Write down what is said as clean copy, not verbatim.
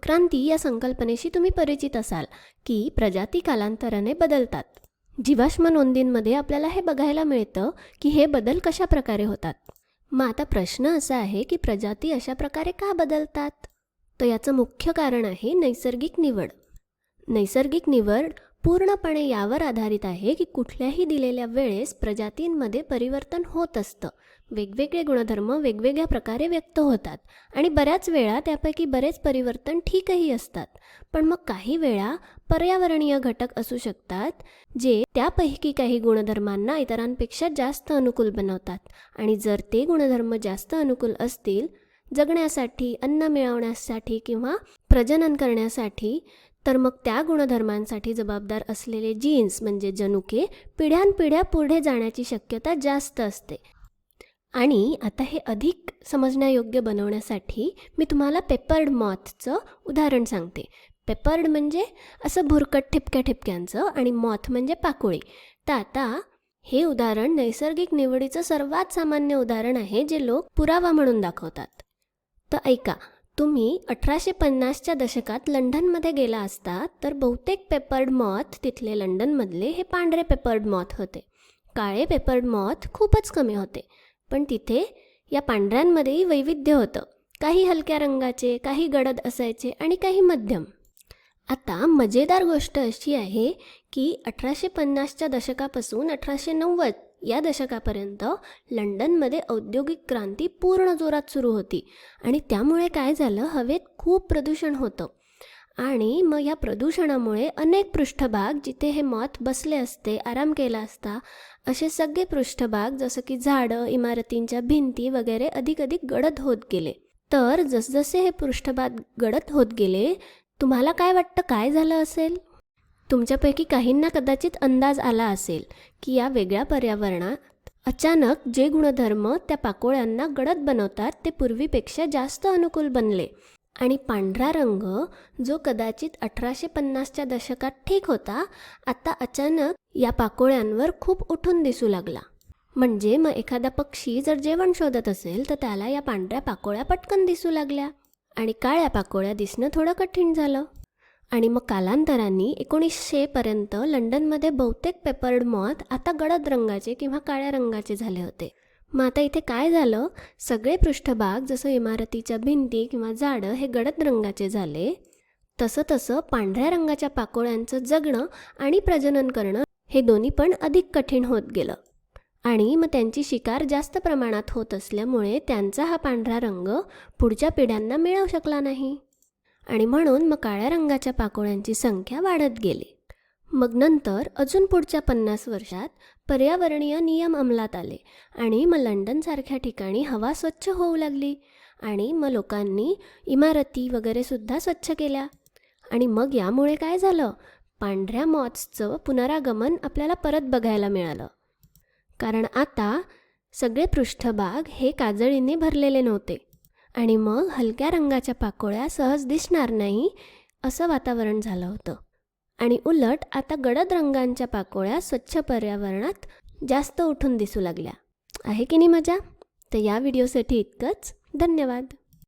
उत्क्रांती या संकल्पनेशी तुम्ही परिचित असाल की प्रजाती कालांतराने बदलतात. जीवाश्म नोंदींमध्ये आपल्याला हे बघायला मिळतं की हे बदल कशा प्रकारे होतात. मग आता प्रश्न असा आहे की प्रजाती अशा प्रकारे का बदलतात? तर याचं मुख्य कारण आहे नैसर्गिक निवड. नैसर्गिक निवड पूर्णपणे यावर आधारित आहे की कुठल्याही दिलेल्या वेळेस प्रजातींमध्ये परिवर्तन होत असतं. वेगवेगळे गुणधर्म वेगवेगळ्या प्रकारे व्यक्त होतात आणि बऱ्याच वेळा त्यापैकी बरेच परिवर्तन ठीकही असतात. पण मग काही वेळा पर्यावरणीय घटक असू शकतात जे त्यापैकी काही गुणधर्मांना इतरांपेक्षा जास्त अनुकूल बनवतात. आणि जर ते गुणधर्म जास्त अनुकूल असतील जगण्यासाठी, अन्न मिळवण्यासाठी किंवा प्रजनन करण्यासाठी, तर मग त्या गुणधर्मांसाठी जबाबदार असलेले जीन्स म्हणजे जनुके पिढ्यानपिढ्या पुढे जाण्याची शक्यता जास्त असते. आणि आता हे अधिक समजण्यायोग्य बनवण्यासाठी मी तुम्हाला पेपर्ड मॉथचं उदाहरण सांगते. पेपर्ड म्हणजे असं भुरकट ठिपक्या ठिपक्यांचं आणि मॉथ म्हणजे पाकोळी. तर आता हे उदाहरण नैसर्गिक निवडीचं सर्वात सामान्य उदाहरण आहे जे लोक पुरावा म्हणून दाखवतात. तर ऐका, तुम्ही 1850च्या दशकात लंडनमध्ये गेला असता तर बहुतेक पेपर्ड मॉथ तिथले लंडनमधले हे पांढरे पेपर्ड मॉथ होते. काळे पेपर्ड मॉथ खूपच कमी होते. पण तिथे या पांढऱ्यांमध्येही वैविध्य होतं. काही हलक्या रंगाचे, काही गडद असायचे आणि काही मध्यम. आता मजेदार गोष्ट अशी आहे की 1850च्या दशकापासून 1890 या दशकापर्यंत लंडनमध्ये औद्योगिक क्रांती पूर्ण जोरात सुरू होती आणि त्यामुळे काय झालं, हवेत खूप प्रदूषण होतं. आणि मग या प्रदूषणामुळे अनेक पृष्ठभाग जिथे हे मॉथ बसले असते, आराम केला असता, असे सगळे पृष्ठभाग जसं की झाडं, इमारतींच्या भिंती वगैरे अधिक गडद होत गेले. तर जसजसे हे पृष्ठभाग गडद होत गेले, तुम्हाला काय वाटतं काय झालं असेल? तुमच्यापैकी काहींना कदाचित अंदाज आला असेल की या वेगळ्या पर्यावरणात अचानक जे गुणधर्म त्या पाकोळ्यांना गडद बनवतात ते पूर्वीपेक्षा जास्त अनुकूल बनले. आणि पांढरा रंग जो कदाचित 1850च्या दशकात ठीक होता, आता अचानक या पाकोळ्यांवर खूप उठून दिसू लागला. म्हणजे मग एखादा पक्षी जर जेवण शोधत असेल तर त्याला या पांढऱ्या पाकोळ्या पटकन दिसू लागल्या आणि काळ्या पाकोळ्या दिसणं थोडं कठीण झालं. आणि मग कालांतराने 1900पर्यंत लंडनमध्ये बहुतेक पेपर्ड मॉथ आता गडद रंगाचे किंवा काळ्या रंगाचे झाले होते. मग आता इथे काय झालं, सगळे पृष्ठभाग जसं इमारतीच्या भिंती किंवा झाडं हे गडद रंगाचे झाले, तसं पांढऱ्या रंगाच्या पाकोळ्यांचं जगणं आणि प्रजनन करणं हे दोन्ही पण अधिक कठीण होत गेलं. आणि मग त्यांची शिकार जास्त प्रमाणात होत असल्यामुळे त्यांचा हा पांढरा रंग पुढच्या पिढ्यांना मिळू शकला नाही. आणि म्हणून मग काळ्या रंगाच्या पाकोळ्यांची संख्या वाढत गेली. मग नंतर अजून पुढच्या 50 वर्षात पर्यावरणीय नियम अंमलात आले आणि मग लंडनसारख्या ठिकाणी हवा स्वच्छ होऊ लागली आणि मग लोकांनी इमारती वगैरे सुद्धा स्वच्छ केल्या. आणि मग यामुळे काय झालं, पांढऱ्या मॉथ्सचं पुनरागमन आपल्याला परत बघायला मिळालं. कारण आता सगळे पृष्ठभाग हे काजळीने भरलेले नव्हते आणि मग हलक्या रंगाच्या पाकोळ्या सहज दिसणार नाही असं वातावरण झालं होतं. आणि उलट आता गडद रंगांच्या पाकोळ्या स्वच्छ पर्यावरणात जास्त उठून दिसू लागल्या. आहे की नाही मजा? तर या व्हिडिओसाठी इतकंच. धन्यवाद.